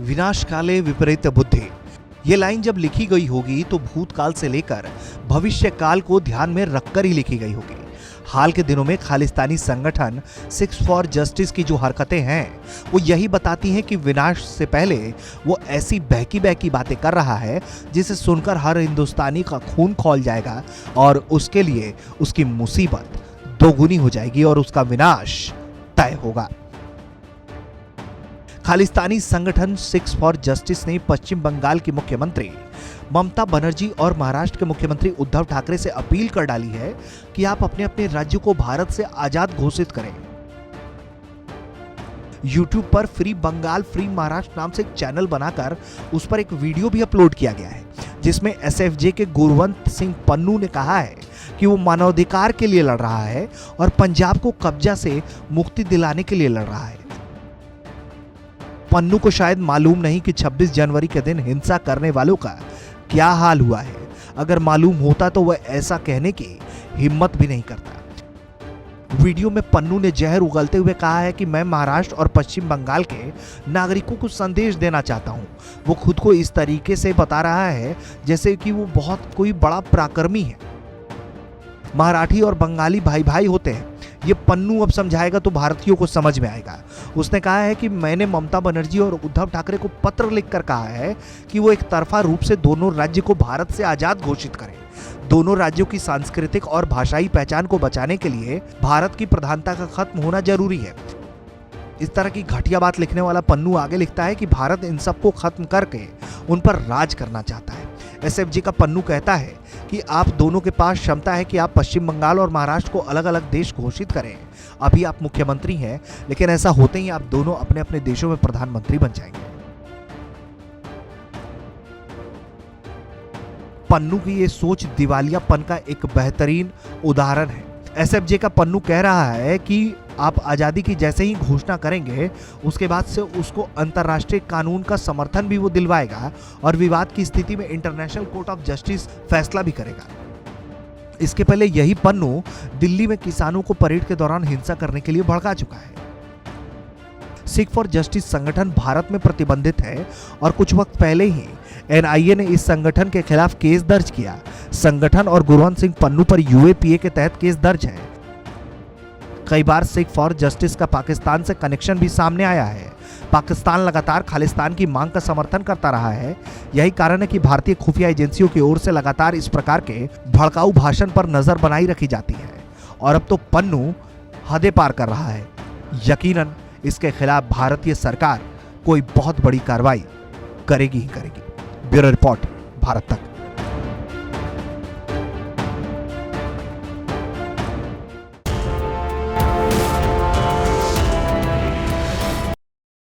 विनाश काले विपरीत बुद्धि। ये लाइन जब लिखी गई होगी तो भूतकाल से लेकर भविष्य काल को ध्यान में रखकर ही लिखी गई होगी। हाल के दिनों में खालिस्तानी संगठन सिक्स फॉर जस्टिस की जो हरकतें हैं वो यही बताती हैं कि विनाश से पहले वो ऐसी बहकी बहकी बातें कर रहा है जिसे सुनकर हर हिंदुस्तानी का खून खौल जाएगा और उसके लिए उसकी मुसीबत दोगुनी हो जाएगी और उसका विनाश तय होगा। खालिस्तानी संगठन सिक्स फॉर जस्टिस ने पश्चिम बंगाल की मुख्यमंत्री ममता बनर्जी और महाराष्ट्र के मुख्यमंत्री उद्धव ठाकरे से अपील कर डाली है कि आप अपने अपने राज्यों को भारत से आजाद घोषित करें। YouTube पर फ्री बंगाल फ्री महाराष्ट्र नाम से एक चैनल बनाकर उस पर एक वीडियो भी अपलोड किया गया है जिसमें SFJ के गुरवंत सिंह पन्नू ने कहा है कि वो मानवाधिकार के लिए लड़ रहा है और पंजाब को कब्जा से मुक्ति दिलाने के लिए लड़ रहा है। पन्नू को शायद मालूम नहीं कि 26 जनवरी के दिन हिंसा करने वालों का क्या हाल हुआ है। अगर मालूम होता तो वह ऐसा कहने की हिम्मत भी नहीं करता। वीडियो में पन्नू ने जहर उगलते हुए कहा है कि मैं महाराष्ट्र और पश्चिम बंगाल के नागरिकों को संदेश देना चाहता हूं। वो खुद को इस तरीके से बता रहा है जैसे कि वो बहुत कोई बड़ा पराक्रमी है। मराठी और बंगाली भाई भाई होते हैं, ये पन्नू अब समझाएगा तो भारतीयों को समझ में आएगा। उसने कहा है कि मैंने ममता बनर्जी और उद्धव ठाकरे को पत्र लिखकर कहा है कि वो एक तरफा रूप से दोनों राज्य को भारत से आजाद घोषित करें। दोनों राज्यों की सांस्कृतिक और भाषाई पहचान को बचाने के लिए भारत की प्रधानता का खत्म होना जरूरी है। इस तरह की घटिया बात लिखने वाला पन्नू आगे लिखता है कि भारत इन सबको खत्म करके उन पर राज करना चाहता है। SFJ का पन्नू कहता है कि आप दोनों के पास क्षमता है कि आप पश्चिम बंगाल और महाराष्ट्र को अलग अलग देश घोषित करें। अभी आप मुख्यमंत्री हैं, लेकिन ऐसा होते ही आप दोनों अपने अपने देशों में प्रधानमंत्री बन जाएंगे। पन्नू की ये सोच दिवालियापन का एक बेहतरीन उदाहरण है। SFJ का पन्नू कह रहा है कि आप आजादी की जैसे ही घोषणा करेंगे उसके बाद से उसको अंतर्राष्ट्रीय कानून का समर्थन भी वो दिलवाएगा और विवाद की स्थिति में इंटरनेशनल कोर्ट ऑफ जस्टिस फैसला भी करेगा। इसके पहले यही पन्नू दिल्ली में किसानों को परेड के दौरान हिंसा करने के लिए भड़का चुका है। सिख फॉर जस्टिस संगठन भारत में प्रतिबंधित है और कुछ वक्त पहले ही NIA ने इस संगठन के खिलाफ केस दर्ज किया। संगठन और गुरवंत सिंह पन्नू पर UAPA के तहत केस दर्ज है। कई बार सिख फॉर जस्टिस का पाकिस्तान से कनेक्शन भी सामने आया है। पाकिस्तान लगातार खालिस्तान की मांग का समर्थन करता रहा है। यही कारण है कि भारतीय खुफिया एजेंसियों की ओर से लगातार इस प्रकार के भड़काऊ भाषण पर नजर बनाई रखी जाती है और अब तो पन्नू हदें पार कर रहा है। यकीनन इसके खिलाफ भारतीय सरकार कोई बहुत बड़ी कार्रवाई करेगी ही करेगी। ब्यूरो रिपोर्ट, भारत तक।